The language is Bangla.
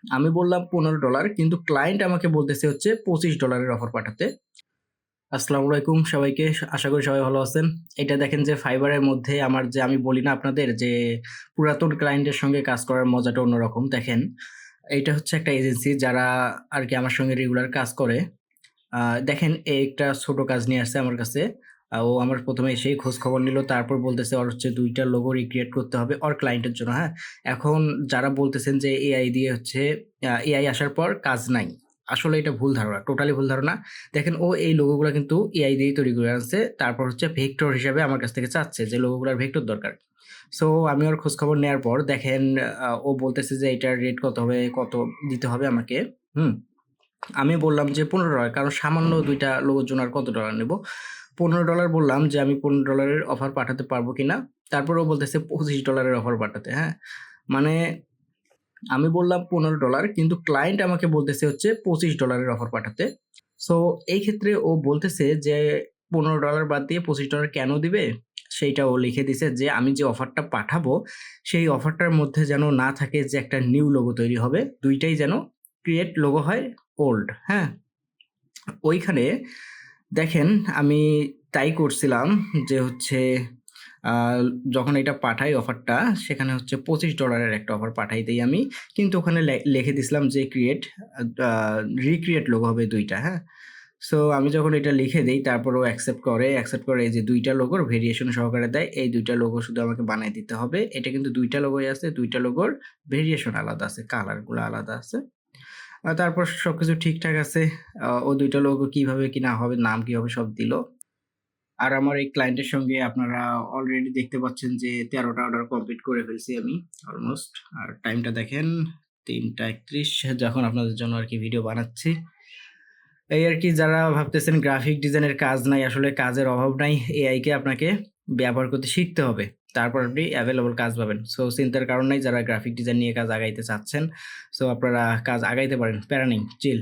আমি বললাম $15 কিন্তু ক্লায়েন্ট আমাকে বলতেছে হচ্ছে $25 অফার পাঠাতে। আসসালামু আলাইকুম সবাইকে। আশা করি সবাই ভালো আছেন। এটা দেখেন যে ফাইবারের মধ্যে আমার যে আমি বলি না আপনাদের যে পুরাতন ক্লায়েন্টের সঙ্গে কাজ করার মজাটা অন্যরকম। দেখেন এইটা হচ্ছে একটা এজেন্সি যারা আরকি আমার সঙ্গে রেগুলার কাজ করে। আ দেখেন একটা ছোট কাজ নিয়ে আসছে আমার কাছে। ও আমার ১ম এ এসেই খোঁজখবর নিল। তারপর বলতেছে ওর হচ্ছে ২ টা লোগো রিক্রিয়েট করতে হবে ওর ক্লায়েন্টের জন্য, হ্যাঁ? এখন যারা বলতেছেন যে এআই দিয়ে হচ্ছে এআই আসার পর কাজ নাই। আসলে এটা ভুল ধারণা। টোটালি ভুল ধারণা। দেখেন ও এই লোগোগুলা কিন্তু এআই দিয়েই তৈরি করে আনছে। তারপর হচ্ছে ভেক্টর হিসাবে আমার কাছ থেকে চাচ্ছে যে লোগোগুলার ভেক্টর দরকার। সো আমি ওর খোঁজখবর নেয়ার পর দেখেন ও বলতেছে যে এটার রেট কত হবে, কত দিতে হবে আমাকে, হুম? আমি বললাম যে $15 কারণ সামান্য ২ টা লোগোর জন্য আর কত ডলার নেব? $15 বললাম যে আমি $15 এর অফার পাঠাতে পারবো কিনা? তারপর ও বলতেছে $25 এর অফার পাঠাতে, হ্যাঁ? মানে আমি বললাম $15 কিন্তু ক্লায়েন্ট আমাকে বলতেছে হচ্ছে $25 এর অফার পাঠাতে। সো এই ক্ষেত্রে ও বলতেছে যে $15 বাদ দিয়ে $25 কেন দিবে? সেইটা ও লিখে দিছে যে আমি যে অফারটা পাঠাবো, সেই অফারটার মধ্যে যেন না থাকে যে একটা নিউ লোগো তৈরি হবে। ২ টাই যেন ক্রিয়েট লোগো হয় ওল্ড, হ্যাঁ? ওইখানে দেখেন আমি তাই করছিলাম যে হচ্ছে আ যখন এটা পাঠাই অফারটা সেখানে হচ্ছে $25 এর একটা অফার পাঠাই দেই আমি। কিন্তু ওখানে লিখে দিছিলাম যে ক্রিয়েট আ রিক্রিয়েট লোগো হবে ২ টা, হ্যাঁ? সো আমি যখন এটা লিখে দেই তারপর ও অ্যাকসেপ্ট করে এই যে ২ টা লোগোর ভেরিয়েশন সহকারে দেয়। এই ২ টা লোগো শুধু আমাকে বানায় দিতে হবে। এটা কিন্তু ২ টা লোগোই আছে। ২ টা লোগোর ভেরিয়েশন আলাদা আছে। কালার গুলো আলাদা আছে। তারপর সবকিছু ঠিকঠাক আছে। ও ২ টা লোগো কিভাবে কি না হবে, নাম কি হবে সব দিল। আর আমার এই ক্লায়েন্টের সঙ্গে আপনারা অলরেডি দেখতে পাচ্ছেন যে ১৩ টা অর্ডার কমপ্লিট করে ফেলছি আমি অলমোস্ট। আর টাইমটা দেখেন ৩টা ৩১ যখন আপনাদের জন্য আরকি ভিডিও বানাচ্ছি। এই আরকি যারা ভাবতেছেন গ্রাফিক ডিজাইনের কাজ নাই, আসলে কাজের অভাব নাই। এআই কে আপনাকে ব্যবহার করতে শিখতে হবে। তারপর আপনি এভেইলেবল কাজ পাবেন। সো চিন্তার কারণ নাই যারা গ্রাফিক ডিজাইন নিয়ে কাজ আগাইতে চাচ্ছেন। সো আপনারা কাজ আগাইতে পারেন। প্যারা নেই, চিল।